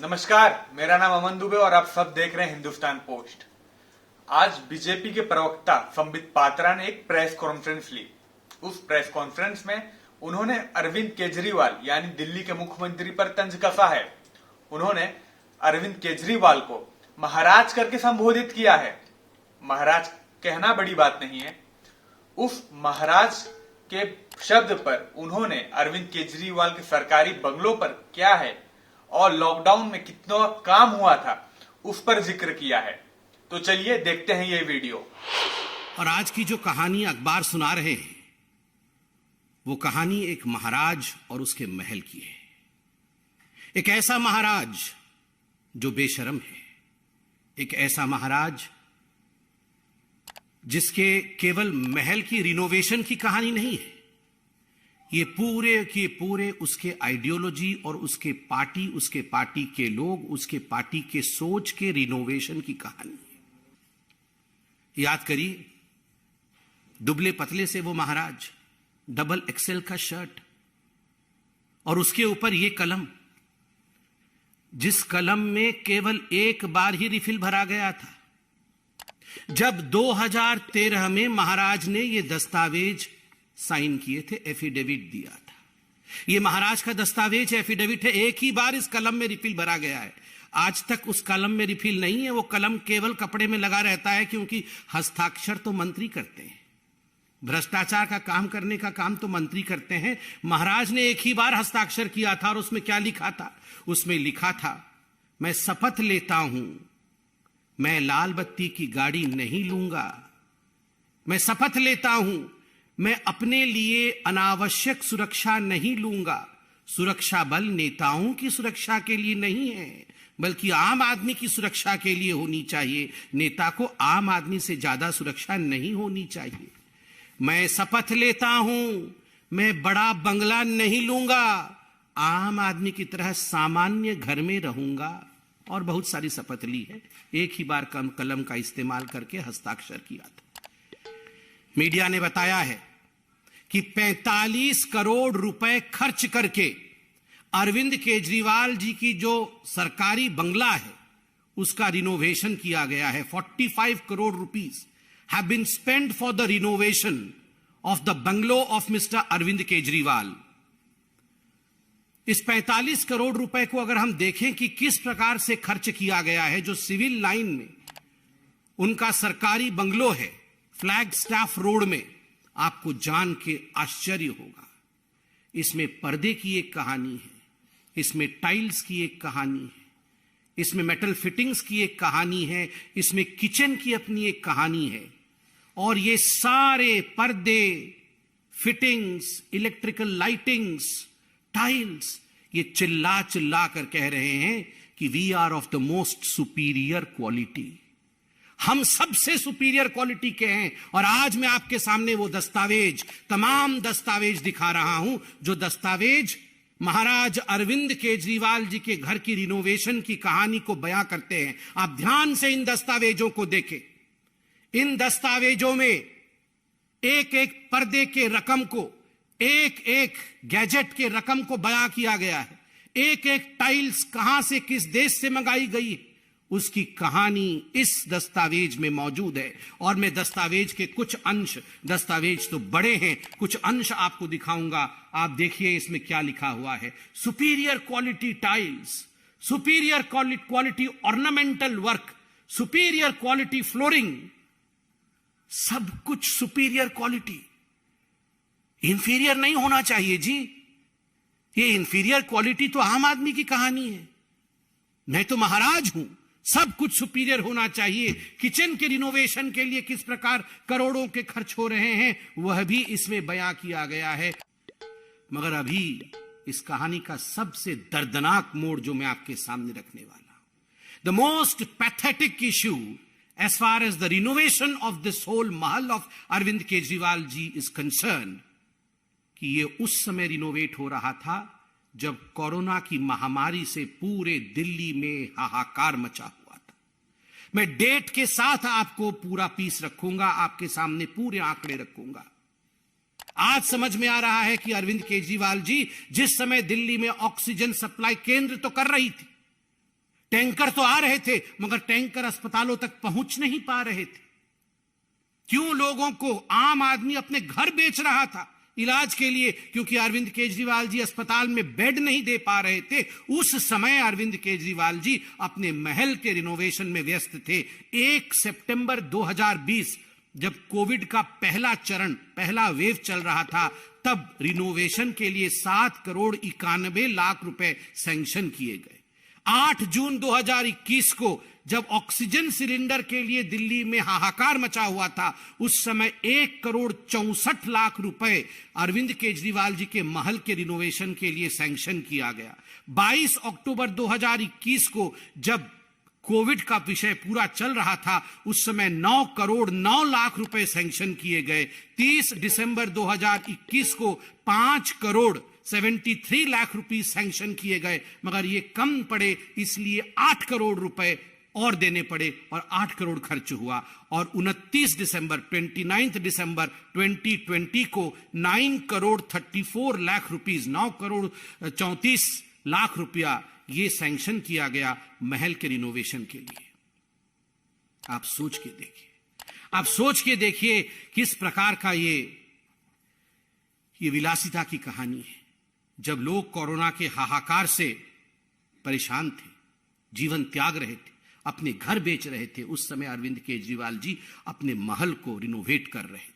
नमस्कार, मेरा नाम अमन दुबे और आप सब देख रहे हैं हिंदुस्तान पोस्ट। आज बीजेपी के प्रवक्ता संबित पात्रा ने एक प्रेस कॉन्फ्रेंस ली। उस प्रेस कॉन्फ्रेंस में उन्होंने अरविंद केजरीवाल यानी दिल्ली के मुख्यमंत्री पर तंज कसा है। उन्होंने अरविंद केजरीवाल को महाराज करके संबोधित किया है। महाराज कहना बड़ी बात नहीं है। उस महाराज के शब्द पर उन्होंने अरविंद केजरीवाल के सरकारी बंगलों पर क्या है और लॉकडाउन में कितना काम हुआ था उस पर जिक्र किया है। तो चलिए देखते हैं ये वीडियो। और आज की जो कहानी अखबार सुना रहे हैं वो कहानी एक महाराज और उसके महल की है। एक ऐसा महाराज जो बेशर्म है, एक ऐसा महाराज जिसके केवल महल की रिनोवेशन की कहानी नहीं है, ये पूरे के पूरे उसके आइडियोलॉजी और उसके पार्टी के लोग, उसके पार्टी के सोच के रिनोवेशन की कहानी है। याद करिए, दुबले पतले से वो महाराज, डबल एक्सेल का शर्ट और उसके ऊपर ये कलम, जिस कलम में केवल एक बार ही रिफिल भरा गया था। जब 2013 में महाराज ने ये दस्तावेज साइन किए थे, एफिडेविट दिया था। ये महाराज का दस्तावेज एफिडेविट है। एक ही बार इस कलम में रिफिल भरा गया है। आज तक उस कलम में रिफिल नहीं है। वो कलम केवल कपड़े में लगा रहता है, क्योंकि हस्ताक्षर तो मंत्री करते हैं। भ्रष्टाचार का काम करने का काम तो मंत्री करते हैं। महाराज ने एक ही बार हस्ताक्षर किया था और उसमें क्या लिखा था? उसमें लिखा था, मैं शपथ लेता हूं, मैं लाल बत्ती की गाड़ी नहीं लूंगा। मैं शपथ लेता हूं, मैं अपने लिए अनावश्यक सुरक्षा नहीं लूंगा। सुरक्षा बल नेताओं की सुरक्षा के लिए नहीं है, बल्कि आम आदमी की सुरक्षा के लिए होनी चाहिए। नेता को आम आदमी से ज्यादा सुरक्षा नहीं होनी चाहिए। मैं शपथ लेता हूं, मैं बड़ा बंगला नहीं लूंगा, आम आदमी की तरह सामान्य घर में रहूंगा। और बहुत सारी शपथ ली है। एक ही बार कलम का इस्तेमाल करके हस्ताक्षर किया था। मीडिया ने बताया है कि 45 करोड़ रुपए खर्च करके अरविंद केजरीवाल जी की जो सरकारी बंगला है उसका रिनोवेशन किया गया है। 45 crore rupees have been spent for the renovation of the bungalow of mister Arvind Kejriwal. इस 45 करोड़ रुपए को अगर हम देखें कि किस प्रकार से खर्च किया गया है, जो सिविल लाइन में उनका सरकारी बंगलो है, फ्लैग स्टाफ रोड में, आपको जान के आश्चर्य होगा। इसमें पर्दे की एक कहानी है, इसमें टाइल्स की एक कहानी है, इसमें मेटल फिटिंग्स की एक कहानी है, इसमें किचन की अपनी एक कहानी है। और ये सारे पर्दे, फिटिंग्स, इलेक्ट्रिकल लाइटिंग्स, टाइल्स, ये चिल्ला चिल्ला कर कह रहे हैं कि we are of the most superior quality. हम सबसे सुपीरियर क्वालिटी के हैं। और आज मैं आपके सामने वो दस्तावेज, तमाम दस्तावेज दिखा रहा हूं, जो दस्तावेज महाराज अरविंद केजरीवाल जी के घर की रिनोवेशन की कहानी को बयां करते हैं। आप ध्यान से इन दस्तावेजों को देखें। इन दस्तावेजों में एक एक पर्दे के रकम को, एक एक गैजेट के रकम को बयां किया गया है। एक एक टाइल्स कहां से, किस देश से मंगाई गई है, उसकी कहानी इस दस्तावेज में मौजूद है। और मैं दस्तावेज के कुछ अंश, दस्तावेज तो बड़े हैं, कुछ अंश आपको दिखाऊंगा। आप देखिए इसमें क्या लिखा हुआ है। Superior quality tiles, superior quality ornamental work, superior quality flooring, सब कुछ सुपीरियर क्वालिटी। इंफीरियर नहीं होना चाहिए जी। ये इंफीरियर क्वालिटी तो आम आदमी की कहानी है। मैं तो महाराज हूं, सब कुछ सुपीरियर होना चाहिए। किचन के रिनोवेशन के लिए किस प्रकार करोड़ों के खर्च हो रहे हैं वह भी इसमें बयां किया गया है। मगर अभी इस कहानी का सबसे दर्दनाक मोड़ जो मैं आपके सामने रखने वाला हूं, the most pathetic issue as far as the renovation of this whole महल of Arvind Kejriwal ji is concern, कि ये उस समय रिनोवेट हो रहा था जब कोरोना की महामारी से पूरे दिल्ली में हाहाकार मचा हुआ था। मैं डेट के साथ आपको पूरा पीस रखूंगा, आपके सामने पूरे आंकड़े रखूंगा। आज समझ में आ रहा है कि अरविंद केजरीवाल जी जिस समय दिल्ली में ऑक्सीजन सप्लाई केंद्र तो कर रही थी, टैंकर तो आ रहे थे मगर टैंकर अस्पतालों तक पहुंच नहीं पा रहे थे। क्यों लोगों को, आम आदमी अपने घर बेच रहा था इलाज के लिए, क्योंकि अरविंद केजरीवाल जी अस्पताल में बेड नहीं दे पा रहे थे। उस समय अरविंद केजरीवाल जी अपने महल के रिनोवेशन में व्यस्त थे। 1 सितंबर 2020 जब कोविड का पहला चरण, पहला वेव चल रहा था, तब रिनोवेशन के लिए 7 करोड़ 91 लाख रुपए सैंक्शन किए गए। 8 जून 2021 को जब ऑक्सीजन सिलेंडर के लिए दिल्ली में हाहाकार मचा हुआ था, उस समय 1 करोड़ 64 लाख रुपए अरविंद केजरीवाल जी के महल के रिनोवेशन के लिए सैंक्शन किया गया। 22 अक्टूबर 2021 को जब कोविड का विषय पूरा चल रहा था, उस समय 9 करोड़ 9 लाख रुपए सैंक्शन किए गए। 30 दिसंबर 2021 को 5 करोड़ 73 लाख रुपए सैंक्शन किए गए, मगर ये कम पड़े, इसलिए 8 करोड़ रुपए और देने पड़े और 8 करोड़ खर्च हुआ। और 29 दिसंबर 2020 को 9 करोड़ 34 लाख रुपीस, 9 करोड़ 34 लाख रुपया ये सैंक्शन किया गया महल के रिनोवेशन के लिए। आप सोच के देखिए, आप सोच के देखिए किस प्रकार का ये विलासिता की कहानी है। जब लोग कोरोना के हाहाकार से परेशान थे, जीवन त्याग रहे थे, अपने घर बेच रहे थे, उस समय अरविंद केजरीवाल जी अपने महल को रिनोवेट कर रहे थे।